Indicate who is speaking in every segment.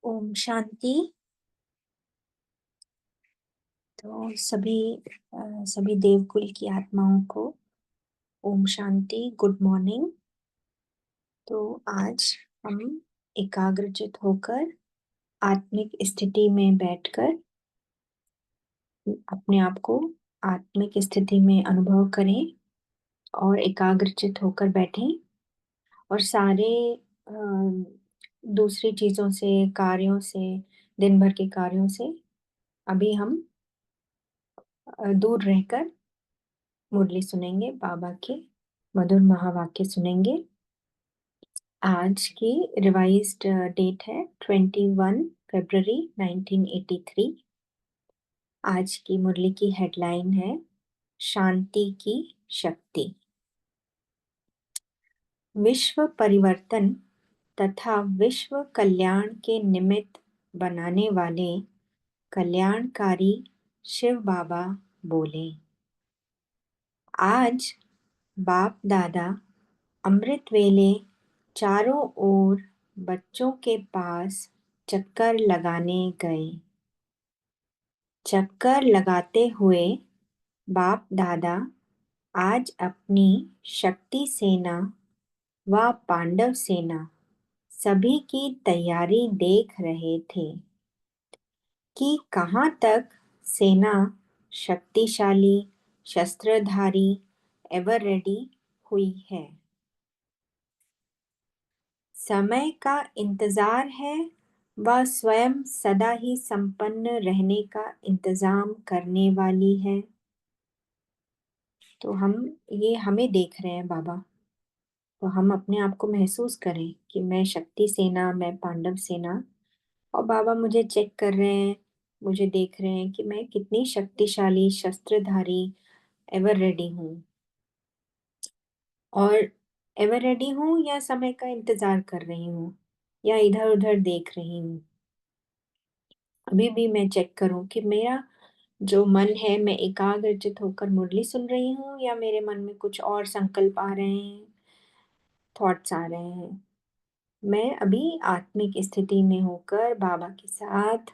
Speaker 1: ओम शांति। तो सभी देवकुल की आत्माओं को ओम शांति, गुड मॉर्निंग। तो आज हम एकाग्रचित होकर आत्मिक स्थिति में बैठकर अपने आप को आत्मिक स्थिति में अनुभव करें और एकाग्रचित होकर बैठें और सारे दूसरी चीज़ों से, कार्यों से, दिन भर के कार्यों से अभी हम दूर रहकर मुरली सुनेंगे, बाबा के मधुर महावाक्य सुनेंगे। आज की रिवाइज्ड डेट है 21 फरवरी 1983। आज की मुरली की हेडलाइन है शांति की शक्ति। विश्व परिवर्तन तथा विश्व कल्याण के निमित्त बनाने वाले कल्याणकारी शिव बाबा बोले, आज बाप दादा अमृत वेले चारों ओर बच्चों के पास चक्कर लगाने गए। चक्कर लगाते हुए बाप दादा आज अपनी शक्ति सेना व पांडव सेना सभी की तैयारी देख रहे थे कि कहाँ तक सेना शक्तिशाली, शस्त्रधारी, एवर रेडी हुई है। समय का इंतजार है, वह स्वयं सदा ही संपन्न रहने का इंतजाम करने वाली है। तो हमें देख रहे हैं बाबा। तो हम अपने आप को महसूस करें कि मैं शक्ति सेना, मैं पांडव सेना, और बाबा मुझे चेक कर रहे हैं, मुझे देख रहे हैं कि मैं कितनी शक्तिशाली, शस्त्रधारी, एवर रेडी हूँ। और एवर रेडी हूँ या समय का इंतजार कर रही हूँ या इधर उधर देख रही हूँ। अभी भी मैं चेक करूं कि मेरा जो मन है, मैं एकाग्रचित होकर मुरली सुन रही हूँ या मेरे मन में कुछ और संकल्प आ रहे हैं, थॉट्स आ रहे हैं। मैं अभी आत्मिक स्थिति में होकर बाबा के साथ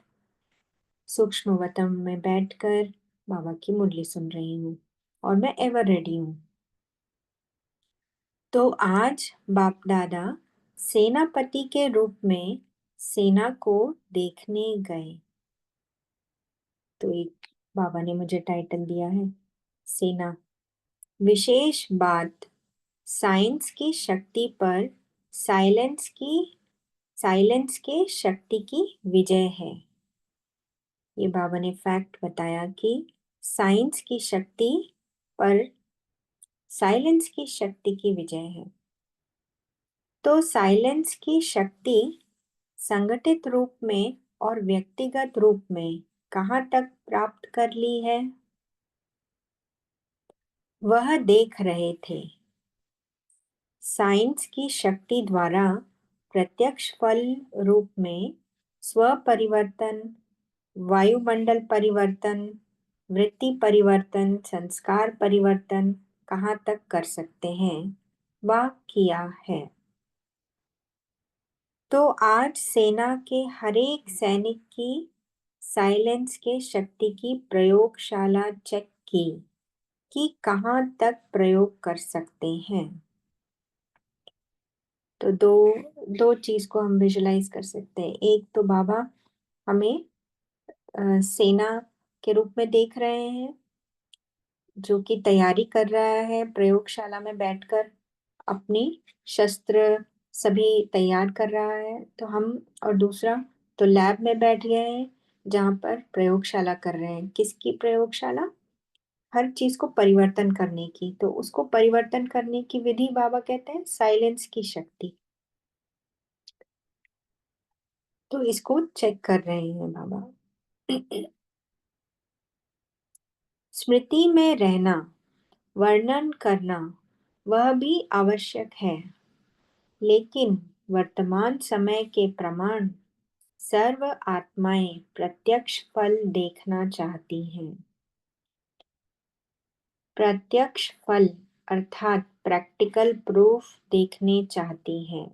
Speaker 1: सूक्ष्म वतन में बैठकर बाबा की मुरली सुन रही हूँ और मैं एवर रेडी हूँ। तो आज बाप दादा सेनापति के रूप में सेना को देखने गए। तो एक बाबा ने मुझे टाइटल दिया है सेना। विशेष बात, साइंस की शक्ति पर साइलेंस के शक्ति की विजय है। ये बाबा ने फैक्ट बताया कि साइंस की शक्ति पर साइलेंस की शक्ति की विजय है। तो साइलेंस की शक्ति संगठित रूप में और व्यक्तिगत रूप में कहाँ तक प्राप्त कर ली है, वह देख रहे थे। साइंस की शक्ति द्वारा प्रत्यक्ष फल रूप में स्व परिवर्तन, वायुमंडल परिवर्तन, वृत्ति परिवर्तन, संस्कार परिवर्तन कहाँ तक कर सकते हैं, वह किया है। तो आज सेना के हरेक सैनिक की साइलेंस के शक्ति की प्रयोगशाला चेक की कि कहाँ तक प्रयोग कर सकते हैं। तो दो चीज को हम विजुलाइज कर सकते हैं। एक तो बाबा हमें सेना के रूप में देख रहे हैं जो कि तैयारी कर रहा है, प्रयोगशाला में बैठकर अपनी शस्त्र सभी तैयार कर रहा है। तो हम, और दूसरा तो लैब में बैठ गए हैं जहाँ पर प्रयोगशाला कर रहे हैं। किसकी प्रयोगशाला? हर चीज को परिवर्तन करने की। तो उसको परिवर्तन करने की विधि बाबा कहते हैं साइलेंस की शक्ति। तो इसको चेक कर रहे हैं बाबा। स्मृति में रहना, वर्णन करना वह भी आवश्यक है, लेकिन वर्तमान समय के प्रमाण सर्व आत्माएं प्रत्यक्ष फल देखना चाहती हैं। प्रत्यक्ष फल अर्थात प्रैक्टिकल प्रूफ देखने चाहती हैं।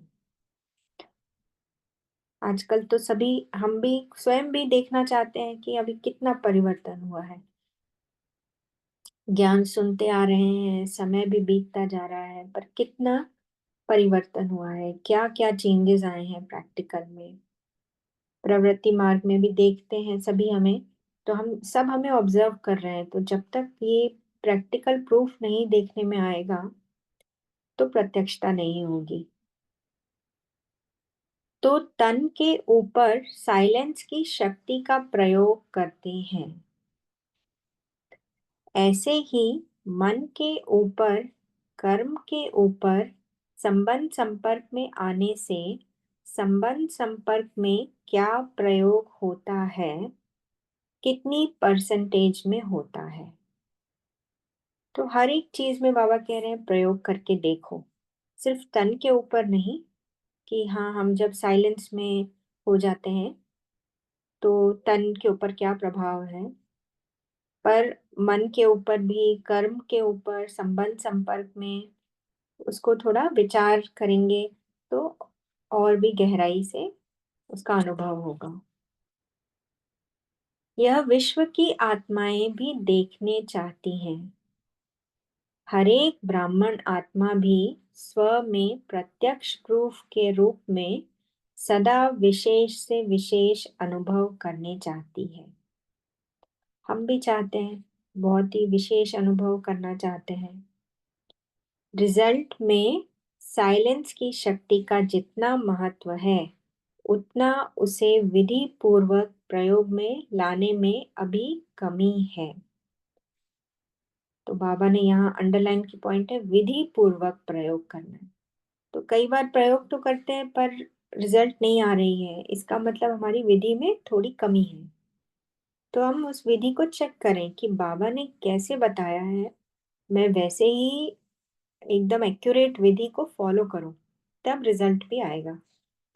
Speaker 1: आजकल तो सभी, हम भी स्वयं भी देखना चाहते हैं कि अभी कितना परिवर्तन हुआ है। ज्ञान सुनते आ रहे हैं, समय भी बीतता जा रहा है, पर कितना परिवर्तन हुआ है, क्या क्या चेंजेस आए हैं प्रैक्टिकल में, प्रवृत्ति मार्ग में भी देखते हैं सभी हमें। तो हम सब हमें ऑब्जर्व कर रहे हैं, तो जब तक ये प्रैक्टिकल प्रूफ नहीं देखने में आएगा तो प्रत्यक्षता नहीं होगी। तो तन के ऊपर साइलेंस की शक्ति का प्रयोग करते हैं, ऐसे ही मन के ऊपर, कर्म के ऊपर संबंध संपर्क में आने से संबंध संपर्क में क्या प्रयोग होता है, कितनी परसेंटेज में होता है। तो हर एक चीज में बाबा कह रहे हैं प्रयोग करके देखो, सिर्फ तन के ऊपर नहीं कि हाँ हम जब साइलेंस में हो जाते हैं तो तन के ऊपर क्या प्रभाव है, पर मन के ऊपर भी, कर्म के ऊपर, संबंध संपर्क में उसको थोड़ा विचार करेंगे तो और भी गहराई से उसका अनुभव होगा। यह विश्व की आत्माएं भी देखने चाहती हैं। हरेक ब्राह्मण आत्मा भी स्व में प्रत्यक्ष प्रूफ के रूप में सदा विशेष से विशेष अनुभव करने चाहती है। हम भी चाहते हैं, बहुत ही विशेष अनुभव करना चाहते हैं। रिजल्ट में साइलेंस की शक्ति का जितना महत्व है, उतना उसे विधि पूर्वक प्रयोग में लाने में अभी कमी है। तो बाबा ने यहाँ अंडरलाइन की पॉइंट है, विधि पूर्वक प्रयोग करना है। तो कई बार प्रयोग तो करते हैं पर रिजल्ट नहीं आ रही है, इसका मतलब हमारी विधि में थोड़ी कमी है। तो हम उस विधि को चेक करें कि बाबा ने कैसे बताया है, मैं वैसे ही एकदम एक्यूरेट विधि को फॉलो करूं, तब रिजल्ट भी आएगा।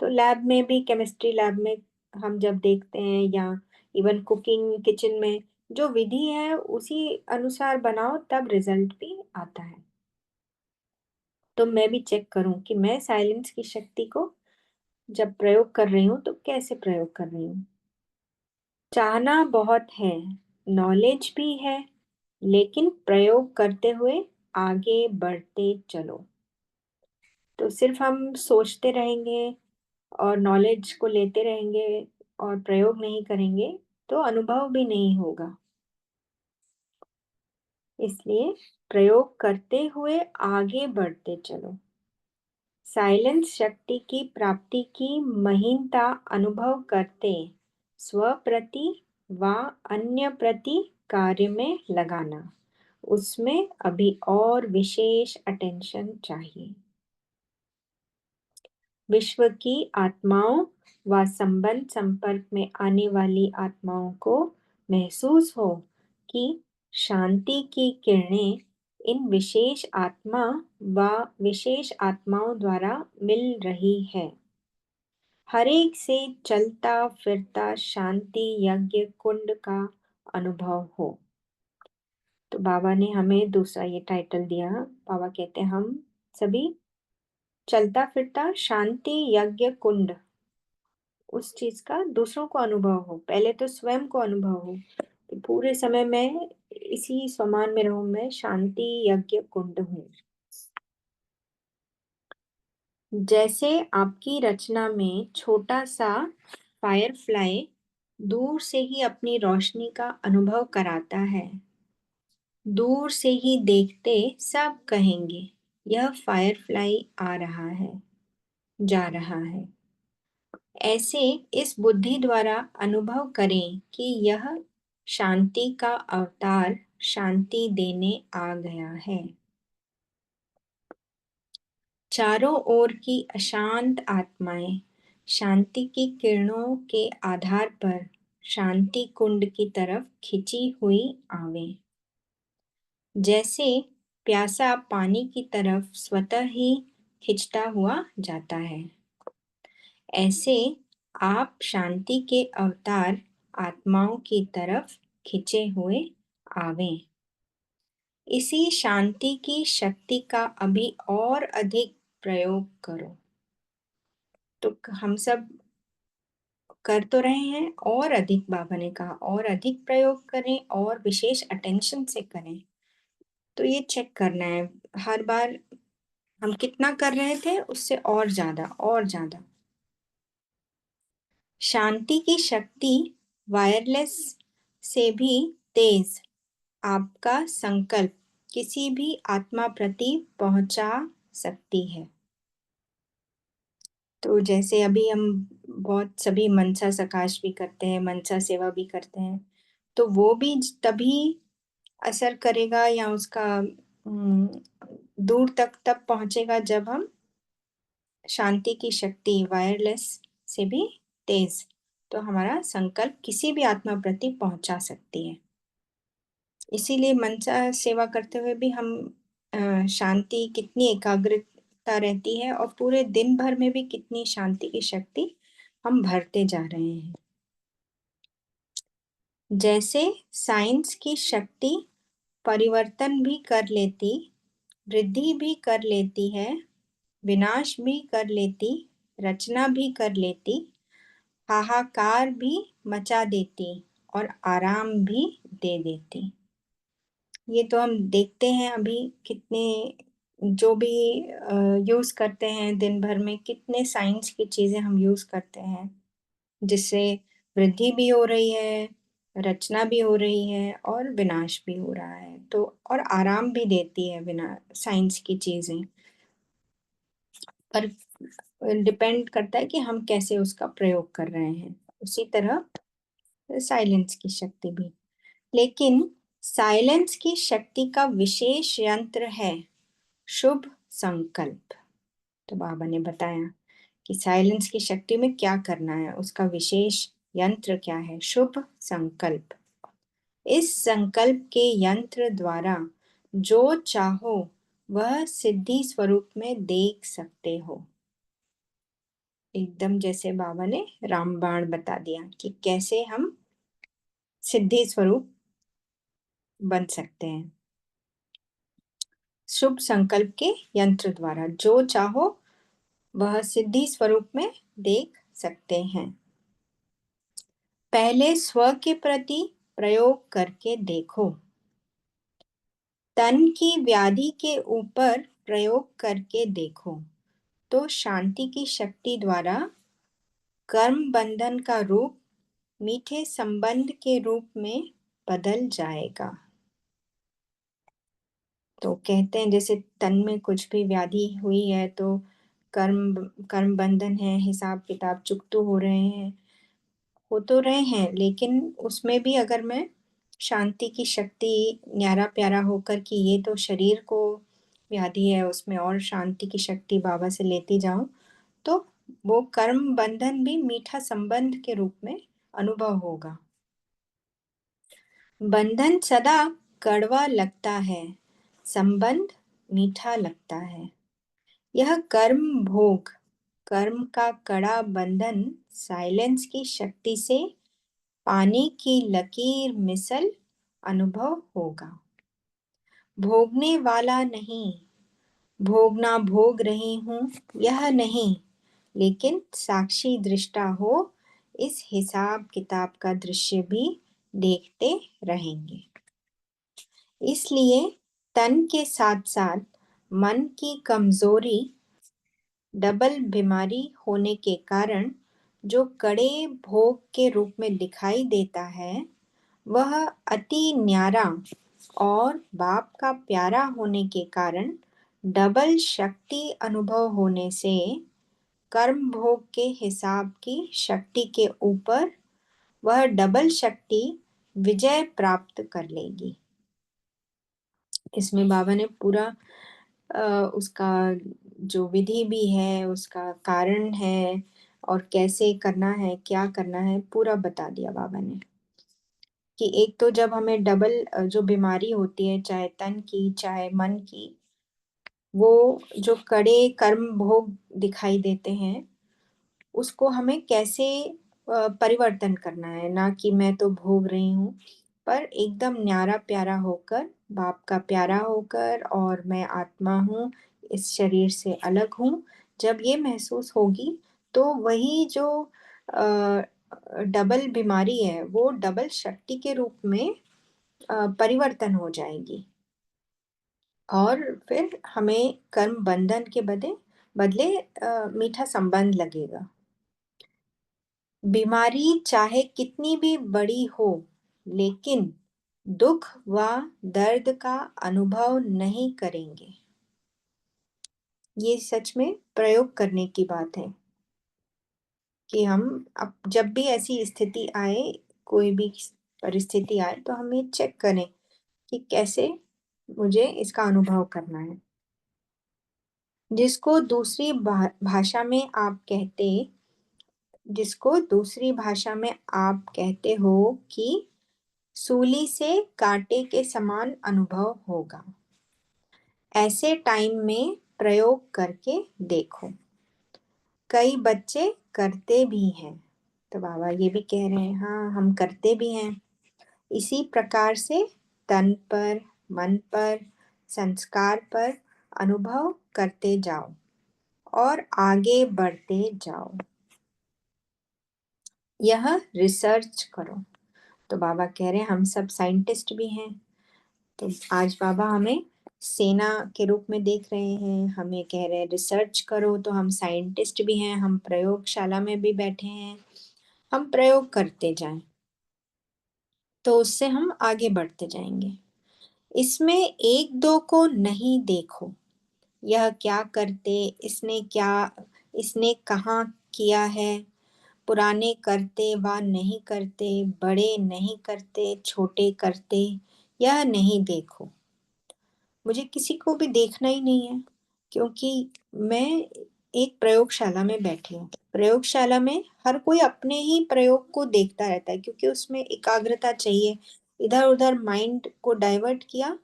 Speaker 1: तो लैब में भी, केमिस्ट्री लैब में हम जब देखते हैं, या इवन कुकिंग किचन में, जो विधि है उसी अनुसार बनाओ तब रिजल्ट भी आता है। तो मैं भी चेक करूं कि मैं साइलेंस की शक्ति को जब प्रयोग कर रही हूँ तो कैसे प्रयोग कर रही हूँ। चाहना बहुत है, नॉलेज भी है, लेकिन प्रयोग करते हुए आगे बढ़ते चलो। तो सिर्फ हम सोचते रहेंगे और नॉलेज को लेते रहेंगे और प्रयोग नहीं करेंगे तो अनुभव भी नहीं होगा। इसलिए प्रयोग करते हुए आगे बढ़ते चलो। साइलेंस शक्ति की प्राप्ति की महीनता अनुभव करते स्व प्रति व अन्य प्रति कार्य में लगाना, उसमें अभी और विशेष अटेंशन चाहिए। विश्व की आत्माओं व संबंध संपर्क में आने वाली आत्माओं को महसूस हो कि शांति की किरणें इन विशेष आत्मा व विशेष आत्माओं द्वारा मिल रही है। हर एक से चलता फिरता शांति यज्ञ कुंड का अनुभव हो। तो बाबा ने हमें दूसरा ये टाइटल दिया। बाबा कहते हैं हम सभी चलता फिरता शांति यज्ञ कुंड, उस चीज का दूसरों को अनुभव हो, पहले तो स्वयं को अनुभव हो कि पूरे समय मैं इसी स्वमान में रहूं, मैं शांति यज्ञ कुंड हूँ। जैसे आपकी रचना में छोटा सा फायरफ्लाई दूर से ही अपनी रोशनी का अनुभव कराता है, दूर से ही देखते सब कहेंगे यह फायरफ्लाई आ रहा है, जा रहा है। ऐसे इस बुद्धि द्वारा अनुभव करें कि यह शांति का अवतार शांति देने आ गया है। चारों ओर की अशांत आत्माएं शांति की किरणों के आधार पर शांति कुंड की तरफ खिंची हुई आवे। जैसे प्यासा पानी की तरफ स्वतः ही खिंचता हुआ जाता है, ऐसे आप शांति के अवतार आत्माओं की तरफ खिंचे हुए आवें। इसी शांति की शक्ति का अभी और अधिक प्रयोग करो। तो हम सब कर तो रहे हैं, और अधिक बाबा ने कहा, और अधिक प्रयोग करें और विशेष अटेंशन से करें। तो ये चेक करना है हर बार हम कितना कर रहे थे, उससे और ज्यादा और ज्यादा। शांति की शक्ति वायरलेस से भी तेज आपका संकल्प किसी भी आत्मा प्रति पहुंचा सकती है। तो जैसे अभी हम बहुत सभी मनसा सकाश भी करते हैं, मनसा सेवा भी करते हैं, तो वो भी तभी असर करेगा या उसका दूर तक तब पहुंचेगा जब हम शांति की शक्ति वायरलेस से भी तेज, तो हमारा संकल्प किसी भी आत्मा प्रति पहुंचा सकती है। इसीलिए मनसा सेवा करते हुए भी हम शांति कितनी एकाग्रता रहती है, और पूरे दिन भर में भी कितनी शांति की शक्ति हम भरते जा रहे हैं। जैसे साइंस की शक्ति परिवर्तन भी कर लेती, वृद्धि भी कर लेती है, विनाश भी कर लेती, रचना भी कर लेती, हाहाकार भी मचा देती और आराम भी दे देती। ये तो हम देखते हैं अभी कितने जो भी यूज करते हैं दिन भर में, कितने साइंस की चीजें हम यूज करते हैं, जिससे वृद्धि भी हो रही है, रचना भी हो रही है और विनाश भी हो रहा है। तो और आराम भी देती है बिना साइंस की चीजें, पर डिपेंड करता है कि हम कैसे उसका प्रयोग कर रहे हैं। उसी तरह साइलेंस की शक्ति भी, लेकिन साइलेंस की शक्ति का विशेष यंत्र है शुभ संकल्प। तो बाबा ने बताया कि साइलेंस की शक्ति में क्या करना है, उसका विशेष यंत्र क्या है, शुभ संकल्प। इस संकल्प के यंत्र द्वारा जो चाहो वह सिद्धि स्वरूप में देख सकते हो। एकदम जैसे बाबा ने रामबाण बता दिया कि कैसे हम सिद्धि स्वरूप बन सकते हैं। शुभ संकल्प के यंत्र द्वारा जो चाहो वह सिद्धि स्वरूप में देख सकते हैं। पहले स्व के प्रति प्रयोग करके देखो, तन की व्याधि के ऊपर प्रयोग करके देखो, तो शांति की शक्ति द्वारा कर्म बंधन का रूप मीठे संबंध के रूप में बदल जाएगा। तो कहते हैं जैसे तन में कुछ भी व्याधि हुई है तो कर्म कर्म बंधन है, हिसाब किताब चुकतू हो रहे हैं, हो तो रहे हैं, लेकिन उसमें भी अगर मैं शांति की शक्ति न्यारा प्यारा होकर कि ये तो शरीर को व्याधि है, उसमें और शांति की शक्ति बाबा से लेती जाऊं, तो वो कर्म बंधन भी मीठा संबंध के रूप में अनुभव होगा। बंधन सदा कड़वा लगता है, संबंध मीठा लगता है। यह कर्म भोग, कर्म का कड़ा बंधन साइलेंस की शक्ति से पानी की लकीर मिसल अनुभव होगा। भोगने वाला नहीं, भोगना भोग रही हूं यह नहीं, लेकिन साक्षी दृष्टा हो इस हिसाब किताब का दृश्य भी देखते रहेंगे। इसलिए तन के साथ साथ मन की कमजोरी डबल बीमारी होने के कारण जो कड़े भोग के रूप में दिखाई देता है, वह अति न्यारा और बाप का प्यारा होने के कारण डबल शक्ति अनुभव होने से कर्म भोग के हिसाब की शक्ति के ऊपर वह डबल शक्ति विजय प्राप्त कर लेगी। इसमें बाबा ने पूरा उसका जो विधि भी है, उसका कारण है और कैसे करना है, क्या करना है, पूरा बता दिया बाबा ने। कि एक तो जब हमें डबल जो बीमारी होती है, चाहे तन की चाहे मन की, वो जो कड़े कर्म भोग दिखाई देते हैं, उसको हमें कैसे परिवर्तन करना है, ना कि मैं तो भोग रही हूँ, पर एकदम न्यारा प्यारा होकर, बाप का प्यारा होकर, और मैं आत्मा हूँ, इस शरीर से अलग हूँ। जब ये महसूस होगी तो वही जो डबल बीमारी है वो डबल शक्ति के रूप में परिवर्तन हो जाएगी और फिर हमें कर्म बंधन के बदले मीठा संबंध लगेगा। बीमारी चाहे कितनी भी बड़ी हो, लेकिन दुख व दर्द का अनुभव नहीं करेंगे। ये सच में प्रयोग करने की बात है कि हम अब जब भी ऐसी स्थिति आए, कोई भी परिस्थिति आए, तो हम ये चेक करें कि कैसे मुझे इसका अनुभव करना है। जिसको दूसरी भाषा में आप कहते जिसको दूसरी भाषा में आप कहते हो कि सूली से कांटे के समान अनुभव होगा। ऐसे टाइम में प्रयोग करके देखो। कई बच्चे करते भी हैं। तो बाबा ये भी कह रहे हैं, हाँ हम करते भी हैं। इसी प्रकार से तन पर, मन पर, संस्कार पर अनुभव करते जाओ और आगे बढ़ते जाओ। यह रिसर्च करो। तो बाबा कह रहे हैं हम सब साइंटिस्ट भी हैं। तो आज बाबा हमें सेना के रूप में देख रहे हैं, हमें कह रहे हैं रिसर्च करो। तो हम साइंटिस्ट भी हैं, हम प्रयोगशाला में भी बैठे हैं, हम प्रयोग करते जाएं तो उससे हम आगे बढ़ते जाएंगे। इसमें एक दो को नहीं देखो, यह क्या करते, इसने कहाँ किया है, पुराने करते व नहीं करते, बड़े नहीं करते, छोटे करते, यह नहीं देखो। मुझे किसी को भी देखना ही नहीं है, क्योंकि मैं एक प्रयोगशाला में बैठी हूँ। प्रयोगशाला में हर कोई अपने ही प्रयोग को देखता रहता है, क्योंकि उसमें एकाग्रता चाहिए। इधर उधर माइंड को डाइवर्ट किया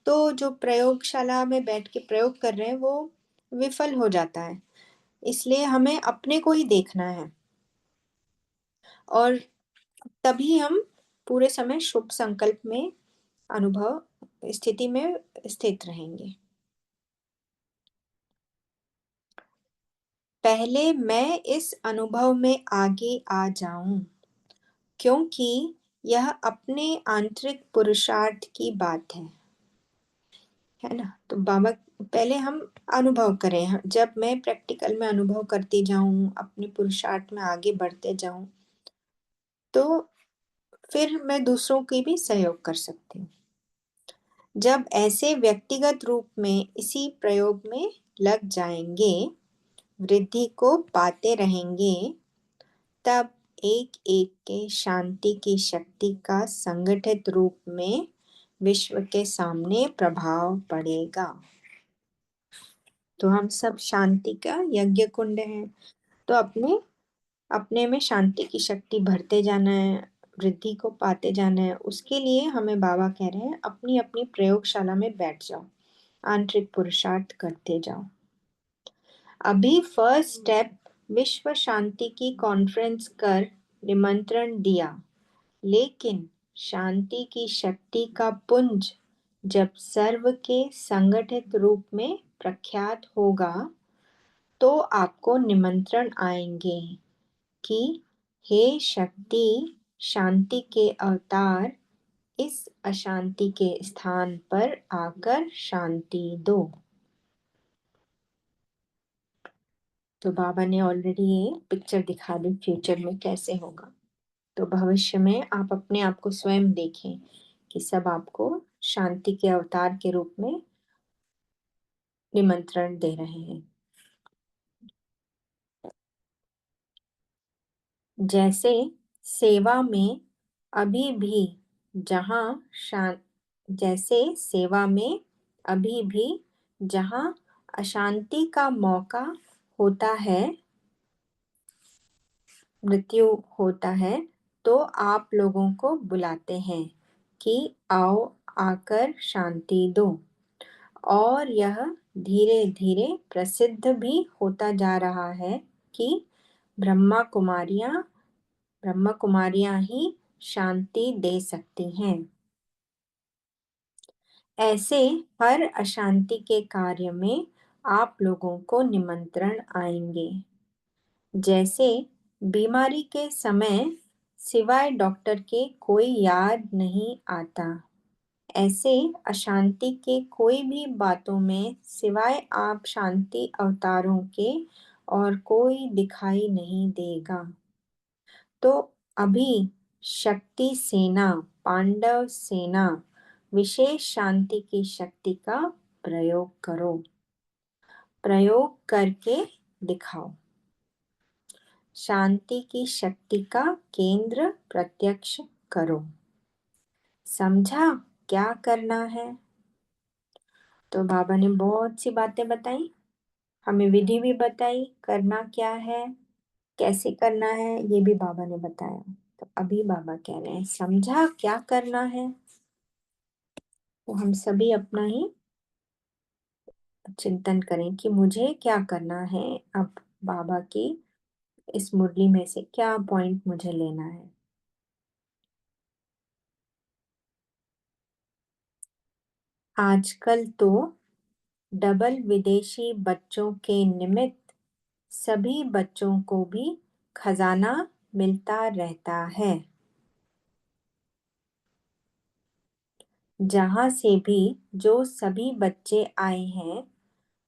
Speaker 1: तो जो प्रयोगशाला में बैठ के प्रयोग कर रहे हैं वो विफल हो जाता है। इसलिए हमें अपने को ही देखना है और तभी हम पूरे समय शुभ संकल्प में अनुभव स्थिति में स्थित रहेंगे। पहले मैं इस अनुभव में आगे आ जाऊं, क्योंकि यह अपने आंतरिक पुरुषार्थ की बात है ना। तो बाबा पहले हम अनुभव करें, जब मैं प्रैक्टिकल में अनुभव करती जाऊं, अपने पुरुषार्थ में आगे बढ़ते जाऊं, तो फिर मैं दूसरों की भी सहयोग कर सकती हूँ। जब ऐसे व्यक्तिगत रूप में इसी प्रयोग में लग जाएंगे, वृद्धि को पाते रहेंगे, तब एक एक के शांति की शक्ति का संगठित रूप में विश्व के सामने प्रभाव पड़ेगा। तो हम सब शांति का यज्ञ कुंड हैं। तो अपने अपने में शांति की शक्ति भरते जाना है, वृद्धि को पाते जाना है। उसके लिए हमें बाबा कह रहे हैं अपनी अपनी प्रयोगशाला में बैठ जाओ, आंतरिक पुरुषार्थ करते जाओ। अभी फर्स्ट स्टेप विश्व शांति की कॉन्फ्रेंस कर निमंत्रण दिया, लेकिन शांति की शक्ति का पुंज जब सर्व के संगठित रूप में प्रख्यात होगा, तो आपको निमंत्रण आएंगे कि हे शक्ति, शांति के अवतार, इस अशांति के स्थान पर आकर शांति दो। तो बाबा ने ऑलरेडी ये पिक्चर दिखा दी फ्यूचर में कैसे होगा। तो भविष्य में आप अपने आप को स्वयं देखें कि सब आपको शांति के अवतार के रूप में निमंत्रण दे रहे हैं। जैसे सेवा में अभी भी जहाँ शांत जैसे सेवा में अभी भी जहाँ अशांति का मौका होता है, मृत्यु होता है, तो आप लोगों को बुलाते हैं कि आओ, आकर शांति दो। और यह धीरे धीरे प्रसिद्ध भी होता जा रहा है कि ब्रह्मा कुमारियां ही शांति दे सकती हैं। ऐसे हर अशांति के कार्य में आप लोगों को निमंत्रण आएंगे। जैसे बीमारी के समय सिवाय डॉक्टर के कोई याद नहीं आता। ऐसे अशांति के कोई भी बातों में सिवाय आप शांति अवतारों के और कोई दिखाई नहीं देगा। तो अभी शक्ति सेना, पांडव सेना, विशेष शांति की शक्ति का प्रयोग करो। प्रयोग करके दिखाओ। शांति की शक्ति का केंद्र प्रत्यक्ष करो। समझा क्या करना है? तो बाबा ने बहुत सी बातें बताई, हमें विधि भी बताई, करना क्या है, कैसे करना है, ये भी बाबा ने बताया। तो अभी बाबा कह रहे हैं, समझा क्या करना है? तो हम सभी अपना ही चिंतन करें कि मुझे क्या करना है। अब बाबा की इस मुरली में से क्या पॉइंट मुझे लेना है। आजकल तो डबल विदेशी बच्चों के निमित्त सभी बच्चों को भी खजाना मिलता रहता है। जहाँ से भी जो सभी बच्चे आए हैं,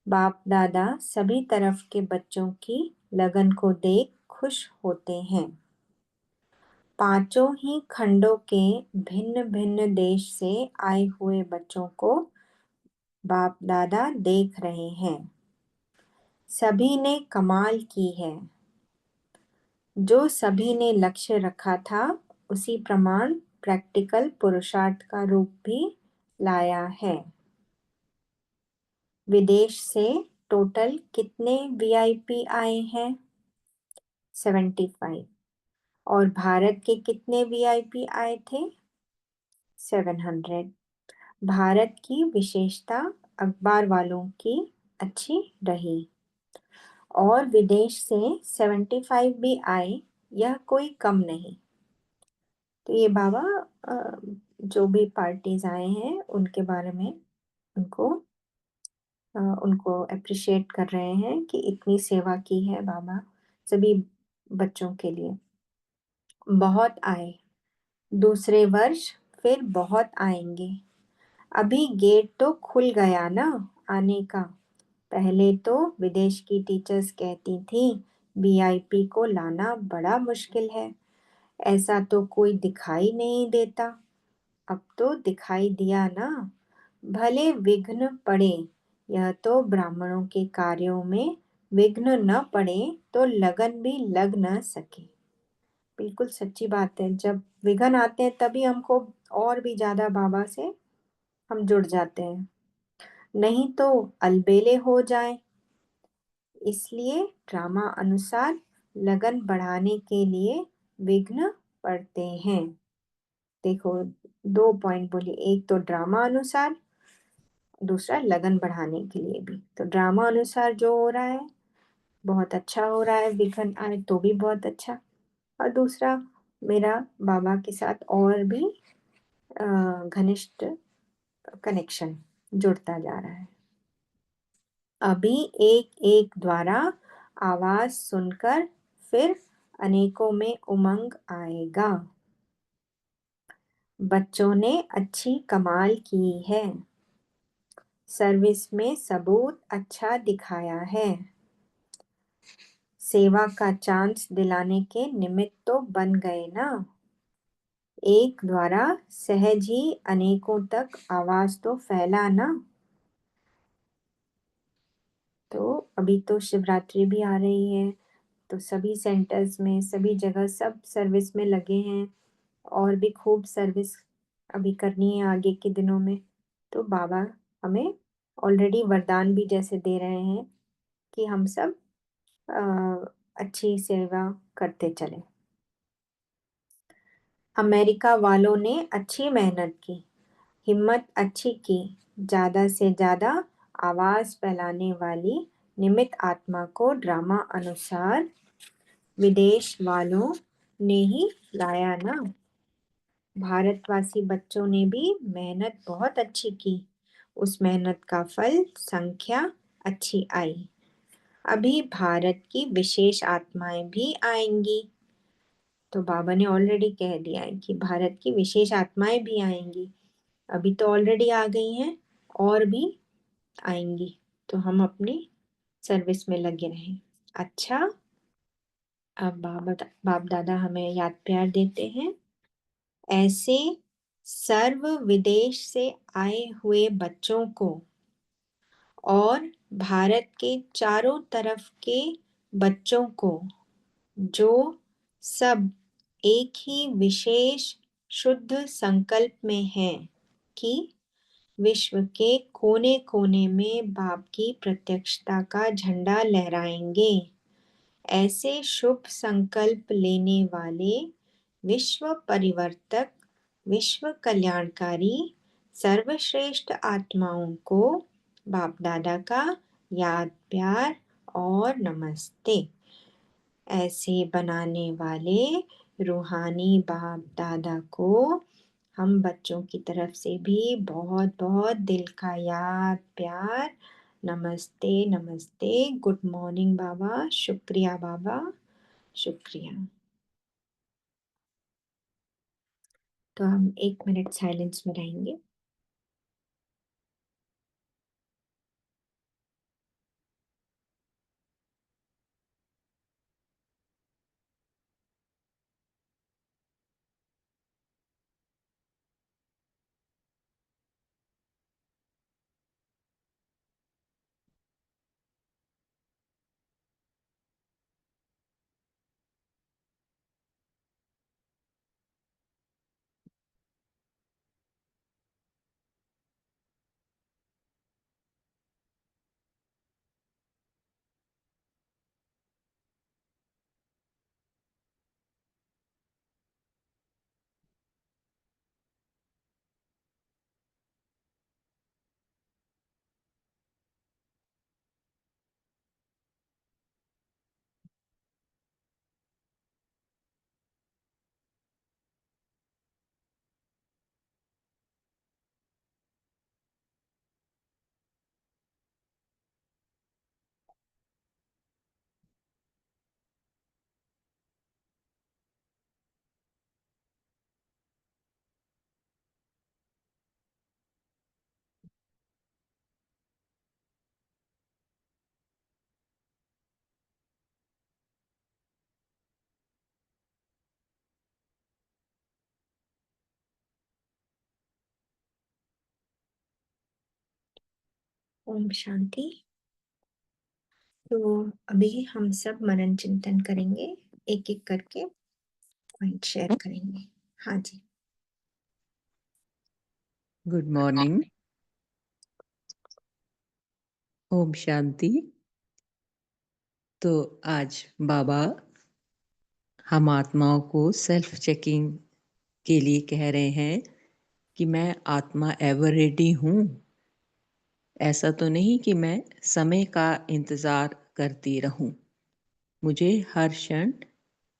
Speaker 1: बाप दादा सभी तरफ के बच्चों की लगन को देख खुश होते हैं। पांचों ही खंडों के भिन्न भिन्न देश से आए हुए बच्चों को बाप दादा देख रहे हैं। सभी ने कमाल की है। जो सभी ने लक्ष्य रखा था, उसी प्रमाण प्रैक्टिकल पुरुषार्थ का रूप भी लाया है। विदेश से टोटल कितने वीआईपी आए हैं? 75। और भारत के कितने वीआईपी आए थे? 700। भारत की विशेषता अखबार वालों की अच्छी रही और विदेश से 75 भी आए, यह कोई कम नहीं। तो ये बाबा जो भी पार्टीज आए हैं उनके बारे में उनको अप्रिशिएट कर रहे हैं कि इतनी सेवा की है बाबा सभी बच्चों के लिए। बहुत आए, दूसरे वर्ष फिर बहुत आएंगे। अभी गेट तो खुल गया ना आने का। पहले तो विदेश की टीचर्स कहती थी वीआईपी को लाना बड़ा मुश्किल है, ऐसा तो कोई दिखाई नहीं देता। अब तो दिखाई दिया ना। भले विघ्न पड़े, यह तो ब्राह्मणों के कार्यों में विघ्न न पड़े तो लगन भी लग न सके। बिल्कुल सच्ची बात है, जब विघ्न आते हैं तभी हमको और भी ज्यादा बाबा से हम जुड़ जाते हैं, नहीं तो अलबेले हो जाए। इसलिए ड्रामा अनुसार लगन बढ़ाने के लिए विघ्न पड़ते हैं। देखो, दो पॉइंट बोली, एक तो ड्रामा अनुसार, दूसरा लगन बढ़ाने के लिए भी। तो ड्रामा अनुसार जो हो रहा है बहुत अच्छा हो रहा है, विघ्न आए तो भी बहुत अच्छा। और दूसरा, मेरा बाबा के साथ और भी घनिष्ठ कनेक्शन जुड़ता जा रहा है। अभी एक एक द्वारा आवाज सुनकर फिर अनेकों में उमंग आएगा। बच्चों ने अच्छी कमाल की है। सर्विस में सबूत अच्छा दिखाया है। सेवा का चांस दिलाने के निमित्त तो बन गए ना। एक द्वारा सहज ही अनेकों तक आवाज तो फैला ना। तो अभी तो शिवरात्रि भी आ रही है, तो सभी सेंटर्स में सभी जगह सब सर्विस में लगे हैं और भी खूब सर्विस अभी करनी है आगे के दिनों में। तो बाबा हमें ऑलरेडी वरदान भी जैसे दे रहे हैं कि हम सब अच्छी सेवा करते चलें। अमेरिका वालों ने अच्छी मेहनत की, हिम्मत अच्छी की। ज़्यादा से ज़्यादा आवाज़ फैलाने वाली निमित्त आत्मा को ड्रामा अनुसार विदेश वालों ने ही लाया ना। भारतवासी बच्चों ने भी मेहनत बहुत अच्छी की, उस मेहनत का फल संख्या अच्छी आई। अभी भारत की विशेष आत्माएं भी आएंगी, तो बाबा ने ऑलरेडी कह दिया है कि भारत की विशेष आत्माएं भी आएंगी, अभी तो ऑलरेडी आ गई हैं और भी आएंगी, तो हम अपनी सर्विस में लगे रहें। अच्छा, अब बाप दादा हमें याद प्यार देते हैं। ऐसे सर्व विदेश से आए हुए बच्चों को और भारत के चारों तरफ के बच्चों को, जो सब एक ही विशेष शुद्ध संकल्प में हैं कि विश्व के कोने कोने में बाप की प्रत्यक्षता का झंडा लहराएंगे। ऐसे शुभ संकल्प लेने वाले विश्व परिवर्तक, विश्व कल्याणकारी, सर्वश्रेष्ठ आत्माओं को बाप दादा का याद प्यार और नमस्ते। ऐसे बनाने वाले रूहानी बाप दादा को हम बच्चों की तरफ से भी बहुत बहुत दिल का याद प्यार, नमस्ते नमस्ते, गुड मॉर्निंग बाबा, शुक्रिया बाबा, शुक्रिया। तो हम 1 मिनट साइलेंस में रहेंगे। ओम शांति। तो अभी हम सब मनन चिंतन करेंगे, एक एक करके पॉइंट शेयर करेंगे। हाँ जी।
Speaker 2: Good morning. ओम शांति। तो आज बाबा हम आत्माओं को सेल्फ चेकिंग के लिए कह रहे हैं कि मैं आत्मा एवर रेडी हूँ। ऐसा तो नहीं कि मैं समय का इंतज़ार करती रहूं। मुझे हर क्षण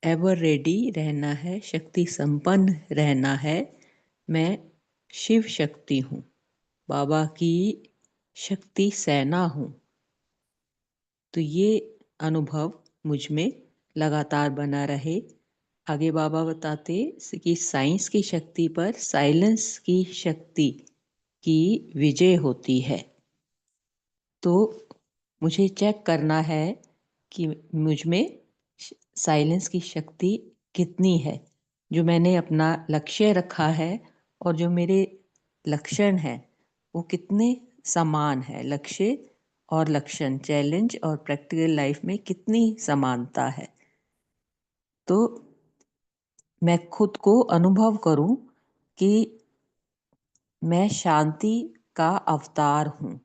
Speaker 2: एवर रेडी रहना है, शक्ति संपन्न रहना है। मैं शिव शक्ति हूँ, बाबा की शक्ति सेना हूँ। तो ये अनुभव मुझ में लगातार बना रहे। आगे बाबा बताते कि साइंस की शक्ति पर साइलेंस की शक्ति की विजय होती है। तो मुझे चेक करना है कि मुझ में साइलेंस की शक्ति कितनी है, जो मैंने अपना लक्ष्य रखा है और जो मेरे लक्षण हैं वो कितने समान है। लक्ष्य और लक्षण, चैलेंज और प्रैक्टिकल लाइफ में कितनी समानता है। तो मैं खुद को अनुभव करूं कि मैं शांति का अवतार हूँ।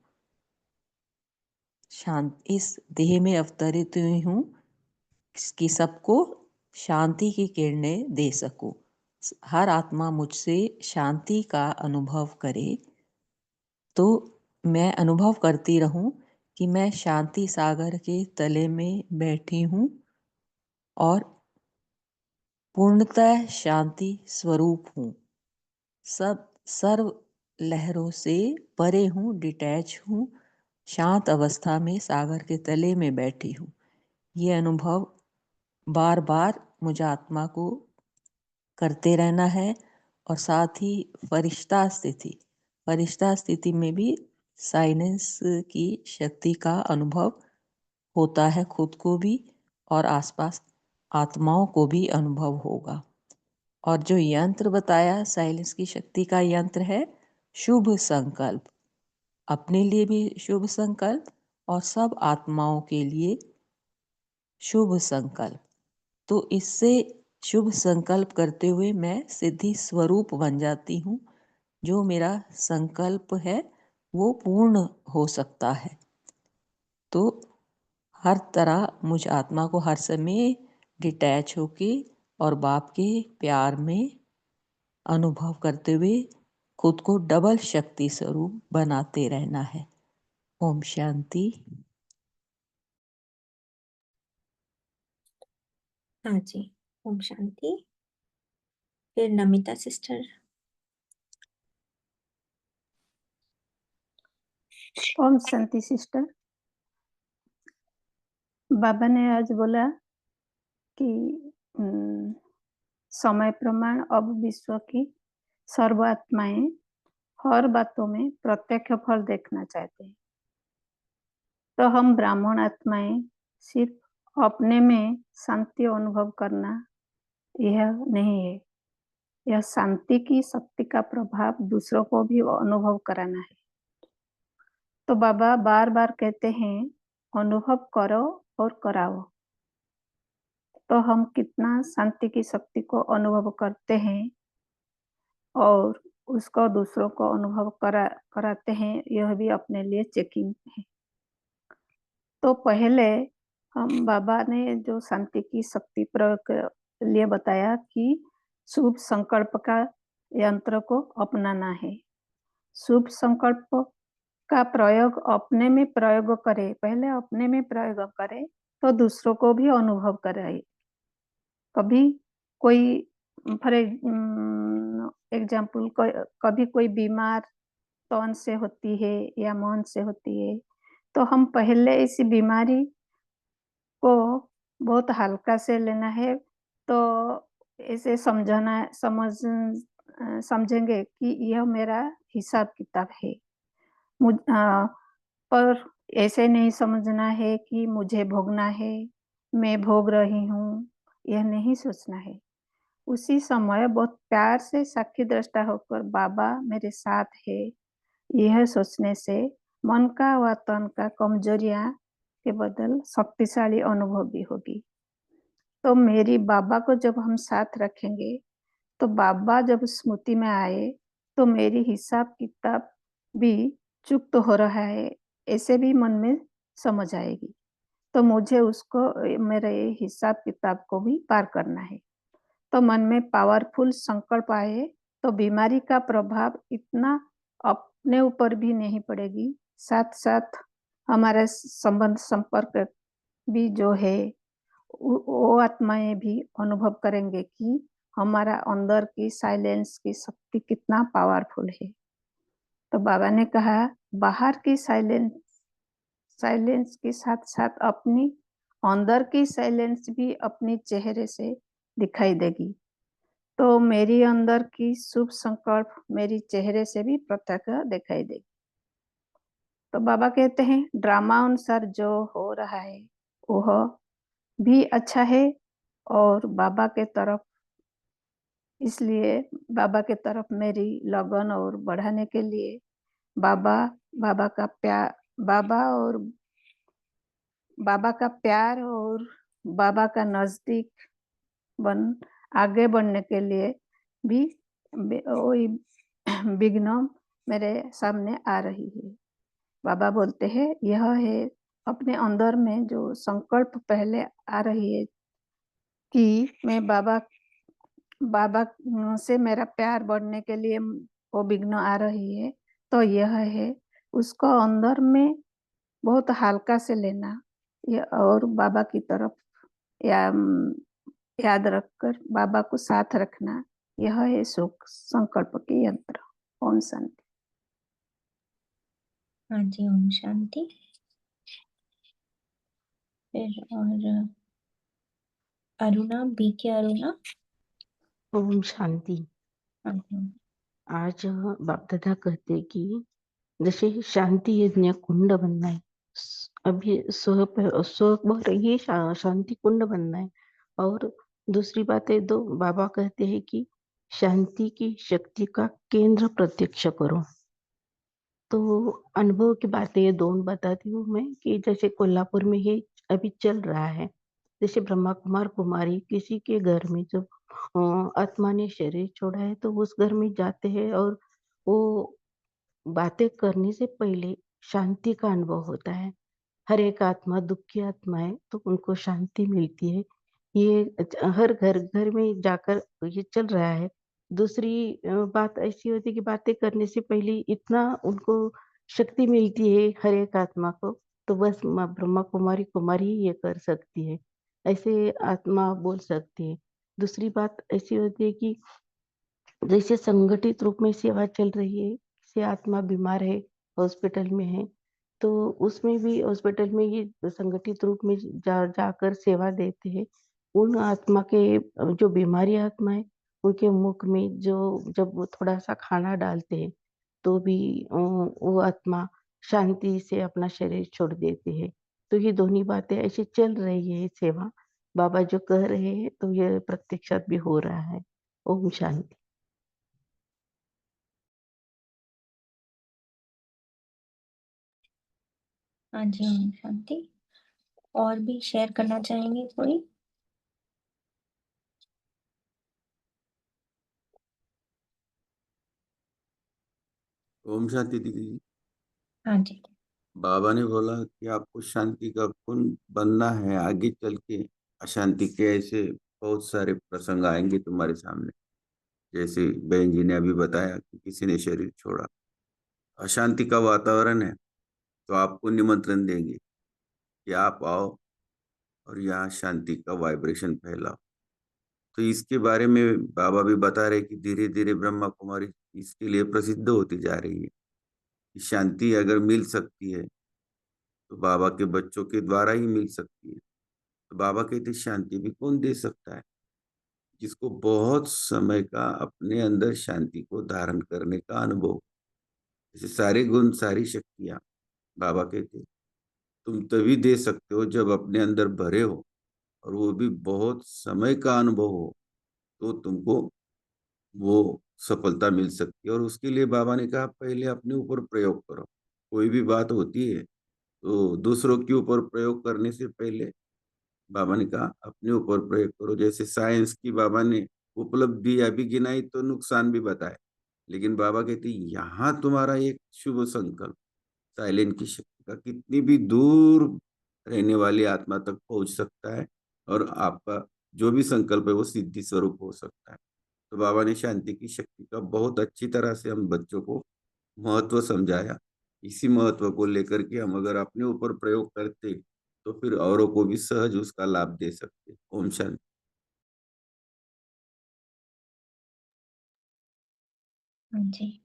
Speaker 2: इस देह में अवतरित हुई हूँ कि सबको शांति की किरणें दे सकूं। हर आत्मा मुझसे शांति का अनुभव करे, तो मैं अनुभव करती रहूं कि मैं शांति सागर के तले में बैठी हूँ और पूर्णतः शांति स्वरूप हूँ। सब सर्व लहरों से परे हूँ, डिटैच हूँ, शांत अवस्था में सागर के तले में बैठी हूँ। ये अनुभव बार बार मुझे आत्मा को करते रहना है। और साथ ही फरिश्ता स्थिति में भी साइलेंस की शक्ति का अनुभव होता है, खुद को भी और आसपास आत्माओं को भी अनुभव होगा। और जो यंत्र बताया साइलेंस की शक्ति का यंत्र है शुभ संकल्प, अपने लिए भी शुभ संकल्प और सब आत्माओं के लिए शुभ संकल्प। तो इससे शुभ संकल्प करते हुए मैं सिद्धि स्वरूप बन जाती हूँ। जो मेरा संकल्प है वो पूर्ण हो सकता है। तो हर तरह मुझ आत्मा को हर समय डिटैच होके और बाप के प्यार में अनुभव करते हुए खुद को डबल शक्ति स्वरूप बनाते रहना है। ओम शांति।
Speaker 1: हाँ जी, ओम शांति। फिर नमिता सिस्टर।
Speaker 3: ओम शांति सिस्टर। बाबा ने आज बोला कि समय प्रमाण अब विश्व की सर्व आत्माएं हर बातों में प्रत्यक्ष फल देखना चाहते हैं। तो हम ब्राह्मण आत्माएं सिर्फ अपने में शांति अनुभव करना यह नहीं है, यह शांति की शक्ति का प्रभाव दूसरों को भी अनुभव कराना है। तो बाबा बार बार कहते हैं अनुभव करो और कराओ। तो हम कितना शांति की शक्ति को अनुभव करते हैं और उसको दूसरों को अनुभव कराते हैं, यह भी अपने लिए चेकिंग है। तो पहले हम बाबा ने जो शांति की शक्ति प्रयोग के लिए बताया कि शुभ संकल्प का यंत्र को अपनाना है। शुभ संकल्प का प्रयोग अपने में प्रयोग करे, पहले अपने में प्रयोग करे तो दूसरों को भी अनुभव कराए। कभी कोई फॉर एग्जाम्पल कभी कोई बीमार तन से होती है या मन से होती है, तो हम पहले इस बीमारी को बहुत हल्का से लेना है। तो ऐसे समझेंगे कि यह मेरा हिसाब किताब है। पर ऐसे नहीं समझना है कि मुझे भोगना है, मैं भोग रही हूँ, यह नहीं सोचना है। उसी समय बहुत प्यार से साक्षी दृष्टा होकर बाबा मेरे साथ है, यह सोचने से मन का व तन का कमजोरियां के बदल शक्तिशाली अनुभव भी होगी। तो मेरी बाबा को जब हम साथ रखेंगे तो बाबा जब स्मृति में आए तो मेरी हिसाब किताब भी चुक्त हो रहा है ऐसे भी मन में समझ आएगी। तो मुझे उसको मेरे हिसाब किताब को भी पार करना है। तो मन में पावरफुल संकल्प आए तो बीमारी का प्रभाव इतना अपने ऊपर भी नहीं पड़ेगी, साथ साथ हमारा संबंध संपर्क भी जो है वो आत्माएं भी अनुभव करेंगे कि हमारा अंदर की साइलेंस की शक्ति कितना पावरफुल है। तो बाबा ने कहा बाहर की साइलेंस के साथ साथ अपनी अंदर की साइलेंस भी अपने चेहरे से दिखाई देगी। तो मेरी अंदर की शुभ संकल्प मेरी चेहरे से भी प्रत्यक्ष दिखाई देगी। तो बाबा कहते हैं ड्रामा अनुसार जो हो रहा है वह भी अच्छा है और बाबा के तरफ, इसलिए बाबा के तरफ मेरी लगन और बढ़ाने के लिए बाबा बाबा का प्यार बाबा और बाबा का प्यार और बाबा का नजदीक बन आगे बढ़ने के लिए भी वही विघ्न मेरे सामने आ रही है। बाबा बोलते हैं यह है अपने अंदर में जो संकल्प पहले आ रही है कि मैं बाबा बाबा से मेरा प्यार बढ़ने के लिए वो विघ्न आ रही है। तो यह है उसको अंदर में बहुत हल्का से लेना और बाबा की तरफ या याद रखकर बाबा को साथ रखना, यह है सुख संकल्प के यंत्र। ओम शांति।
Speaker 1: हाँ जी, ओम शांति। फिर और अरुणा, बी के अरुणा।
Speaker 4: ओम शांति। आज बाप दादा कहते कि जैसे शांति यज्ञ कुंड बनना है, अभी स्व पर ये शांति कुंड बनना है। और दूसरी बात है, दो बाबा कहते हैं कि शांति की शक्ति का केंद्र प्रत्यक्ष करो। तो अनुभव की बातें ये दोनों बताती हूँ मैं कि जैसे कोल्हापुर में ये अभी चल रहा है। जैसे ब्रह्मा कुमार कुमारी किसी के घर में जब आत्मा ने शरीर छोड़ा है तो उस घर में जाते हैं और वो बातें करने से पहले शांति का अनुभव होता है। हर एक आत्मा दुखी आत्मा है तो उनको शांति मिलती है। ये हर घर घर में जाकर ये चल रहा है। दूसरी बात ऐसी होती है कि बातें करने से पहले इतना उनको शक्ति मिलती है हर एक आत्मा को, तो बस माँ ब्रह्मा कुमारी कुमारी ही ये कर सकती है, ऐसे आत्मा बोल सकती है। दूसरी बात ऐसी होती है कि जैसे संगठित रूप में सेवा चल रही है, किसी आत्मा बीमार है, हॉस्पिटल में है, तो उसमें भी हॉस्पिटल में ये संगठित रूप में जाकर सेवा देते हैं। उन आत्मा के जो बीमारी आत्मा है, उनके मुख में जो जब वो थोड़ा सा खाना डालते हैं तो भी वो आत्मा शांति से अपना शरीर छोड़ देती है। तो ये दोनों बातें ऐसे चल रही है सेवा, बाबा जो कह रहे हैं तो ये प्रत्यक्षात भी हो रहा है। ओम शांति।
Speaker 1: हाँ जी, ओम शांति। और भी शेयर करना चाहेंगे कोई?
Speaker 5: ओम शांति दीदी जी।
Speaker 1: हाँ जी।
Speaker 5: बाबा ने बोला कि आपको शांति का कुंड बनना है, आगे चल के अशांति के ऐसे बहुत सारे प्रसंग आएंगे तुम्हारे सामने। जैसे बहन जी ने अभी बताया कि किसी ने शरीर छोड़ा, अशांति का वातावरण है, तो आपको निमंत्रण देंगे कि आप आओ और यहाँ शांति का वाइब्रेशन फैलाओ। तो इसके बारे में बाबा भी बता रहे कि धीरे धीरे ब्रह्मा कुमारी इसके लिए प्रसिद्ध होती जा रही है कि शांति अगर मिल सकती है तो बाबा के बच्चों के द्वारा ही मिल सकती है। तो बाबा कहते शांति भी कौन दे सकता है? जिसको बहुत समय का अपने अंदर शांति को धारण करने का अनुभव, जैसे सारे गुण सारी शक्तियां, बाबा कहते तुम तभी दे सकते हो जब अपने अंदर भरे हो और वो भी बहुत समय का अनुभव हो, तो तुमको वो सफलता मिल सकती है। और उसके लिए बाबा ने कहा पहले अपने ऊपर प्रयोग करो। कोई भी बात होती है तो दूसरों के ऊपर प्रयोग करने से पहले बाबा ने कहा अपने ऊपर प्रयोग करो। जैसे साइंस की बाबा ने उपलब्धि अभी गिनाई तो नुकसान भी बताए, लेकिन बाबा कहते यहाँ तुम्हारा एक शुभ संकल्प साइलेंट की शक्ति का कितनी भी दूर रहने वाली आत्मा तक पहुंच सकता है और आपका जो भी संकल्प है वो सिद्धि स्वरूप हो सकता है। तो बाबा ने शांति की शक्ति का बहुत अच्छी तरह से हम बच्चों को महत्व समझाया। इसी महत्व को लेकर के हम अगर अपने ऊपर प्रयोग करते तो फिर औरों को भी सहज उसका लाभ दे सकते। ओम शांति।
Speaker 1: हाँ जी।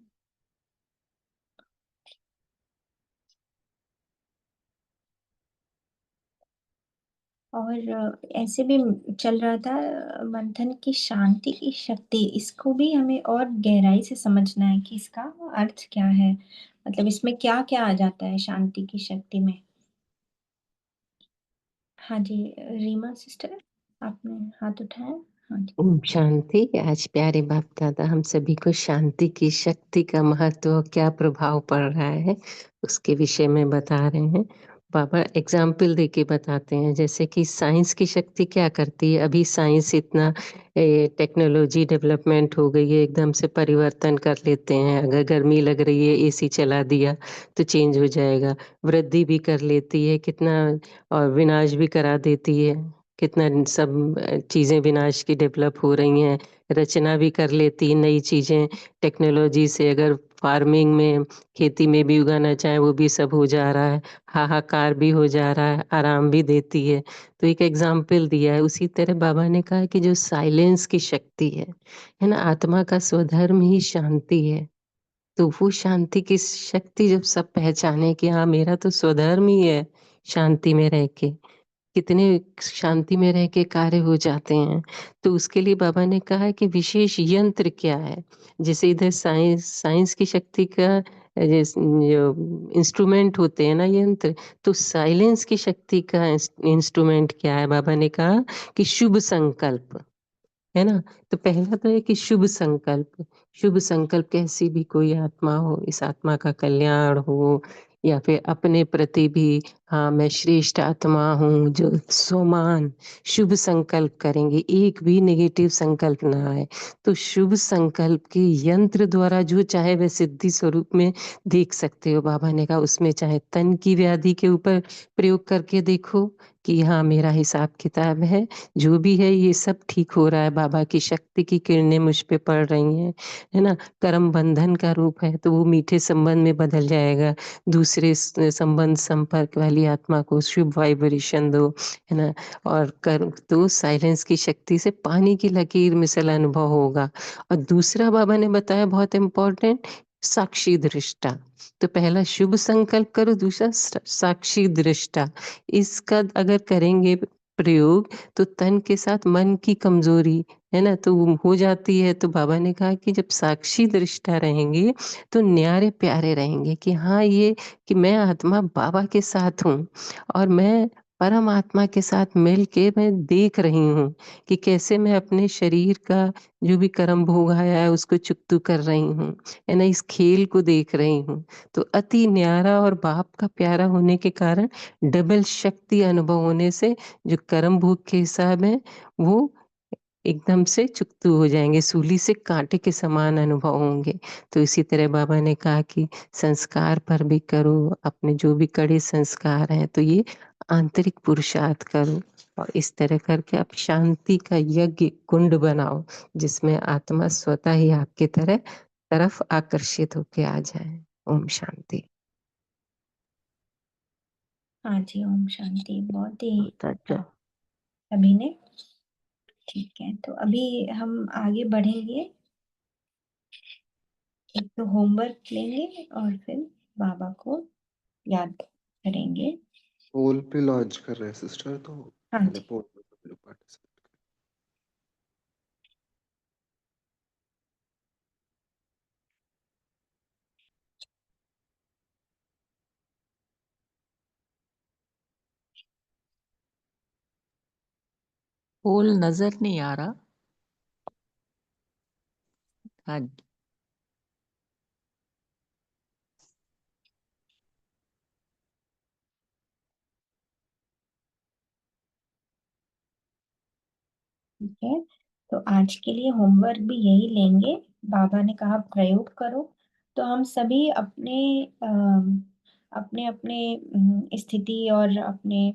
Speaker 1: और ऐसे भी चल रहा था मंथन की शांति की शक्ति, इसको भी हमें और गहराई से समझना है कि इसका अर्थ क्या है, मतलब इसमें क्या क्या आ जाता है शांति की शक्ति में। हाँ जी, रीमा सिस्टर आपने हाथ उठाया। हाँ जी।
Speaker 6: ओम शांति। आज प्यारे बाप दादा हम सभी को शांति की शक्ति का महत्व, क्या प्रभाव पड़ रहा है, उसके विषय में बता रहे हैं। बाबा एग्जाम्पल देके बताते हैं, जैसे कि साइंस की शक्ति क्या करती है। अभी साइंस इतना टेक्नोलॉजी डेवलपमेंट हो गई है, एकदम से परिवर्तन कर लेते हैं। अगर गर्मी लग रही है एसी चला दिया तो चेंज हो जाएगा। वृद्धि भी कर लेती है कितना, और विनाश भी करा देती है। कितना सब चीज़ें विनाश की डेवलप हो रही हैं, रचना भी कर लेती है नई चीज़ें टेक्नोलॉजी से। अगर फार्मिंग में, खेती में भी उगाना चाहें वो भी सब हो जा रहा है। हाहाकार भी हो जा रहा है, आराम भी देती है। तो एक एग्जाम्पल दिया है। उसी तरह बाबा ने कहा कि जो साइलेंस की शक्ति है ना, आत्मा का स्वधर्म ही शांति है। तो वो शांति की शक्ति जब सब पहचाने कि हाँ मेरा तो स्वधर्म ही है शांति में रह के, कितने शांति में रह के कार्य हो जाते हैं। तो उसके लिए बाबा ने कहा है कि विशेष यंत्र क्या है, जैसे इधर साइंस की शक्ति का जो इंस्ट्रूमेंट होते हैं ना यंत्र, तो साइलेंस की शक्ति का इंस्ट्रूमेंट क्या है? बाबा ने कहा कि शुभ संकल्प, है ना? तो पहला तो है कि शुभ संकल्प। शुभ संकल्प, कैसी भी कोई आत्मा हो, इस आत्मा का कल्याण हो या फिर अपने प्रति भी, हाँ मैं श्रेष्ठ आत्मा हूँ, जो स्वमान शुभ संकल्प करेंगे, एक भी नेगेटिव संकल्प ना आए। तो शुभ संकल्प के यंत्र द्वारा जो चाहे वह सिद्धि स्वरूप में देख सकते हो। बाबा ने कहा उसमें चाहे तन की व्याधि के ऊपर प्रयोग करके देखो कि हाँ मेरा हिसाब किताब है, जो भी है ये सब ठीक हो रहा है, बाबा की शक्ति की किरणें मुझ पे पड़ रही हैं, है ना? कर्म बंधन का रूप है तो वो मीठे संबंध में बदल जाएगा। दूसरे संबंध संपर्क वाली आत्मा को शुभ वाइब्रेशन दो, है ना? और कर्म तो साइलेंस की शक्ति से पानी की लकीर मिसल अनुभव होगा। और दूसरा बाबा ने बताया बहुत इम्पोर्टेंट, साक्षी दृष्टा। तो पहला शुभ संकल्प करो, दूसरा साक्षी दृष्टा। इसका अगर करेंगे प्रयोग तो तन के साथ मन की कमजोरी, है ना, तो वो हो जाती है। तो बाबा ने कहा कि जब साक्षी दृष्टा रहेंगे तो न्यारे प्यारे रहेंगे कि हाँ ये कि मैं आत्मा बाबा के साथ हूँ और मैं परमात्मा के साथ मिल के मैं देख रही हूँ कि कैसे मैं अपने शरीर का जो भी कर्म भोग आया है उसको चुकतू कर रही हूँ, है ना, इस खेल को देख रही हूँ। तो अति न्यारा और बाप का प्यारा होने के कारण डबल शक्ति अनुभव होने से जो कर्म भोग के हिसाब है वो एकदम से चुकतू हो जाएंगे, सूली से कांटे के समान अनुभव होंगे। तो इसी तरह बाबा ने कहा कि संस्कार पर भी करो, अपने जो भी कड़े संस्कार हैं तो ये आंतरिक पुरुषार्थ करो और इस तरह करके आप शांति का यज्ञ कुंड बनाओ जिसमें आत्मा स्वतः ही आपके तरफ आकर्षित होके आ जाए। ओम शांति।
Speaker 1: हाँ जी, ओम शांति। बहुत ही
Speaker 4: बहुत अच्छा।
Speaker 1: सभी ने, ठीक है। तो अभी हम आगे बढ़ेंगे, एक तो होमवर्क लेंगे और फिर बाबा को याद करेंगे।
Speaker 7: पोल पे लॉन्च कर रहे हैं सिस्टर, तो
Speaker 1: हाँ
Speaker 7: पहले
Speaker 1: जी,
Speaker 7: पोल पे सभी लोग पार्टिसिपेट
Speaker 2: पोल नजर नहीं आ रहा। हाँ,
Speaker 1: ठीक है। तो आज के लिए होमवर्क भी यही लेंगे। बाबा ने कहा प्रयोग करो, तो हम सभी अपने अपने अपने स्थिति और अपने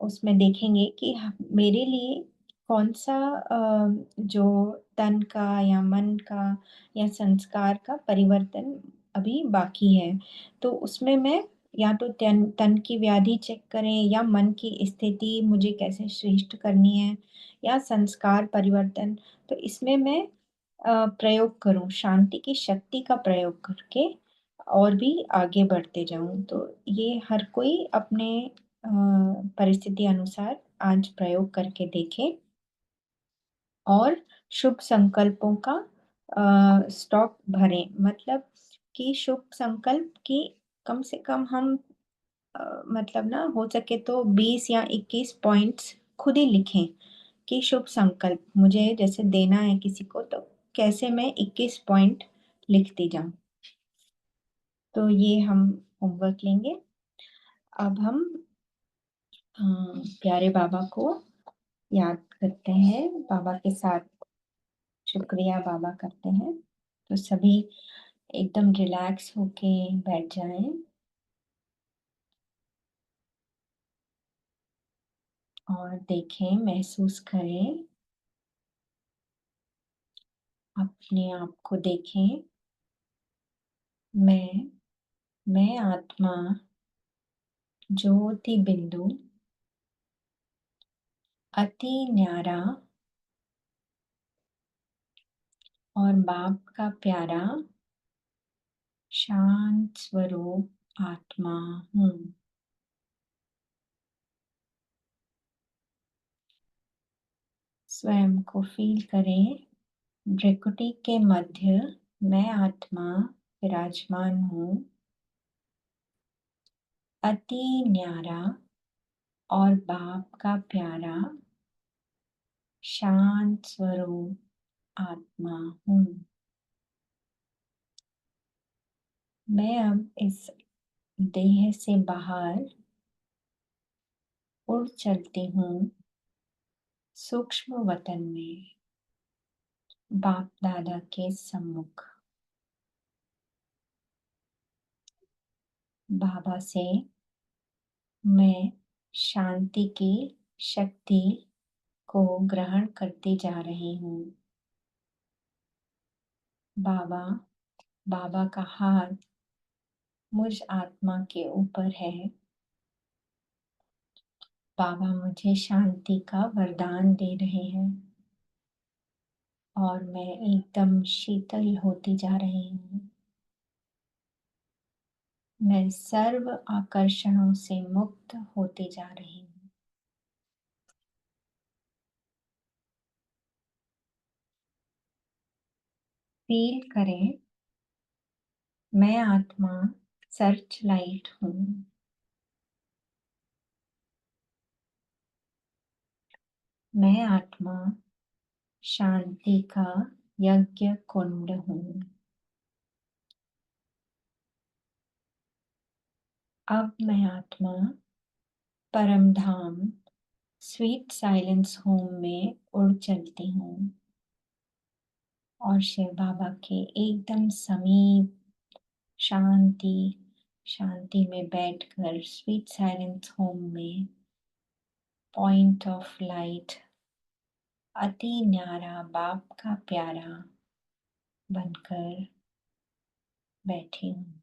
Speaker 1: उसमें देखेंगे कि मेरे लिए कौन सा जो तन का या मन का या संस्कार का परिवर्तन अभी बाकी है। तो उसमें मैं या तो तन की व्याधि चेक करें या मन की स्थिति मुझे कैसे श्रेष्ठ करनी है या संस्कार परिवर्तन। तो इसमें मैं प्रयोग करूं, शांति की शक्ति का प्रयोग करके और भी आगे बढ़ते जाऊं। तो ये हर कोई अपने परिस्थिति अनुसार आज प्रयोग करके देखे और शुभ संकल्पों का स्टॉक भरें। मतलब कि शुभ संकल्प की कम से कम हम मतलब ना हो सके तो 20 या 21 पॉइंट्स खुद ही लिखें कि शुभ संकल्प मुझे जैसे देना है किसी को, तो कैसे मैं 21 पॉइंट लिखती जाऊं। तो ये हम होमवर्क लेंगे। अब हम प्यारे बाबा को याद करते हैं, बाबा के साथ शुक्रिया बाबा करते हैं। तो सभी एकदम रिलैक्स होके बैठ जाएं और देखें, महसूस करें, अपने आप को देखें। मैं आत्मा ज्योति बिंदु अति न्यारा और बाप का प्यारा शांत स्वरूप आत्मा हूँ। स्वयं को फील करें। भ्रिकुटी के मध्य मैं आत्मा विराजमान हूँ, अति न्यारा और बाप का प्यारा शांत स्वरूप आत्मा हूँ। मैं अब इस देह से बाहर उड़ चलती हूँ सूक्ष्म वतन में, बाप दादा के सम्मुख। बाबा से मैं शांति की शक्ति को ग्रहण करती जा रही हूँ। बाबा का हाथ मुझ आत्मा के ऊपर है। बाबा मुझे शांति का वरदान दे रहे हैं और मैं एकदम शीतल होती जा रही हूँ। मैं सर्व आकर्षणों से मुक्त होती जा रही हूँ। फील करें, मैं आत्मा सर्च लाइट हूँ। मैं आत्मा शांति का यज्ञ कुंड हूँ। अब मैं आत्मा परम धाम स्वीट साइलेंस होम में उड़ चलती हूँ और शिव बाबा के एकदम समीप शांति में बैठकर स्वीट साइलेंस होम में पॉइंट ऑफ लाइट अति न्यारा बाप का प्यारा बनकर बैठी हूँ।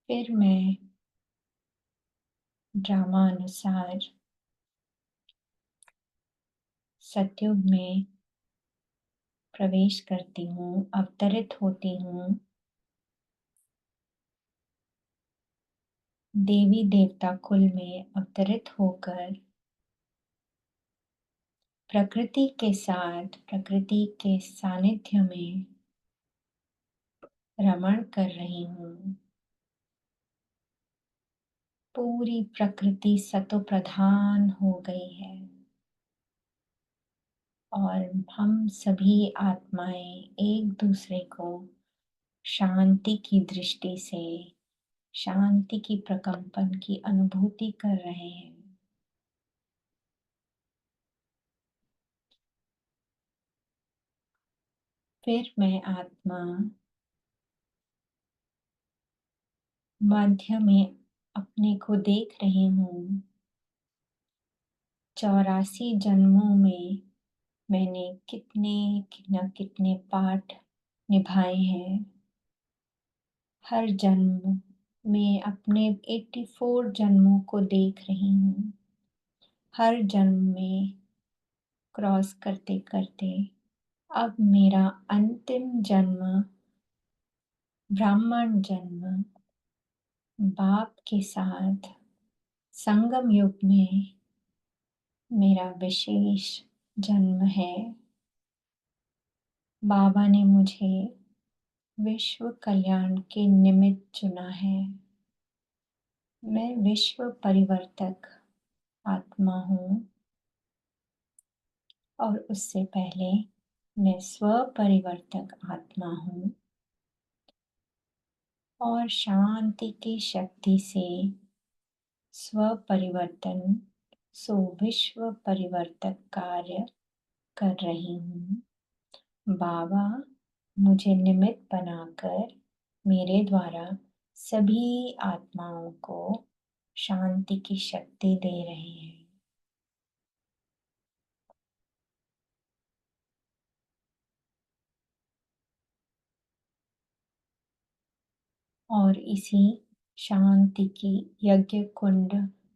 Speaker 1: फिर मैं ड्रामा अनुसार सतयुग में प्रवेश करती हूँ, अवतरित होती हूँ। देवी देवता कुल में अवतरित होकर प्रकृति के साथ, प्रकृति के सानिध्य में रमण कर रही हूँ। पूरी प्रकृति सतो प्रधान हो गई है और हम सभी आत्माएं एक दूसरे को शांति की दृष्टि से, शांति की प्रकंपन की अनुभूति कर रहे हैं। फिर मैं आत्मा मध्य में अपने को देख रही हूँ। 84 जन्मों में मैंने कितने न कितने पाठ निभाए हैं। हर जन्म में अपने 84 जन्मों को देख रही हूँ। हर जन्म में क्रॉस करते करते अब मेरा अंतिम जन्म, ब्राह्मण जन्म, बाप के साथ संगम युग में मेरा विशेष जन्म है। बाबा ने मुझे विश्व कल्याण के निमित्त चुना है। मैं विश्व परिवर्तक आत्मा हूँ और उससे पहले मैं स्व परिवर्तक आत्मा हूँ और शांति की शक्ति से स्व परिवर्तन सो विश्व परिवर्तक कार्य कर रही हूँ। बाबा मुझे निमित्त बनाकर मेरे द्वारा सभी आत्माओं को शांति की शक्ति दे रहे हैं। और इसी शांति की यज्ञ कुंड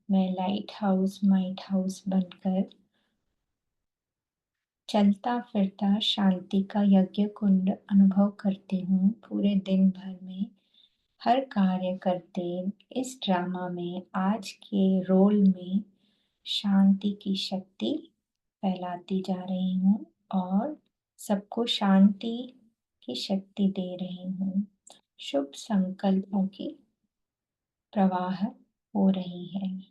Speaker 1: में लाइट हाउस, माइट हाउस बनकर चलता फिरता शांति का यज्ञ कुंड अनुभव करती हूँ पूरे दिन भर में। हर कार्य करते इस ड्रामा में आज के रोल में शांति की शक्ति फैलाती जा रही हूँ और सबको शांति की शक्ति दे रही हूँ। शुभ संकल्पों की प्रवाह हो रही है।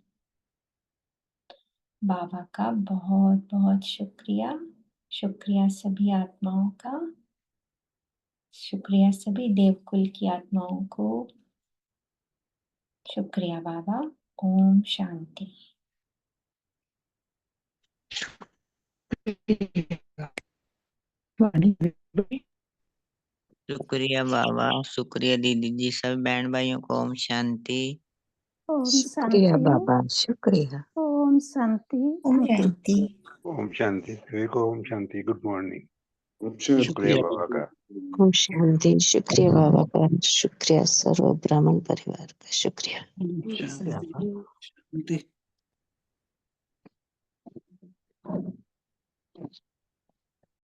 Speaker 1: बाबा का बहुत बहुत शुक्रिया। शुक्रिया सभी आत्माओं का, शुक्रिया सभी देवकुल की आत्माओं को। शुक्रिया बाबा। ओम शांति।
Speaker 8: शुक्रिया बाबा, शुक्रिया दीदी जी, सब बहन भाइयों को ओम शांति।
Speaker 3: ओम
Speaker 6: शुक्रिया
Speaker 3: शांति।
Speaker 6: बाबा, शुक्रिया।
Speaker 3: ओम शांति।
Speaker 1: ओम शांति।
Speaker 7: ओम शांति सभी को, ओम शांति। Good morning.
Speaker 9: शांति।
Speaker 7: शुक्रिया बाबा का।
Speaker 6: ओम शांति। शुक्रिया बाबा का, शुक्रिया सर्व ब्राह्मण परिवार का, शुक्रिया।
Speaker 9: शांति।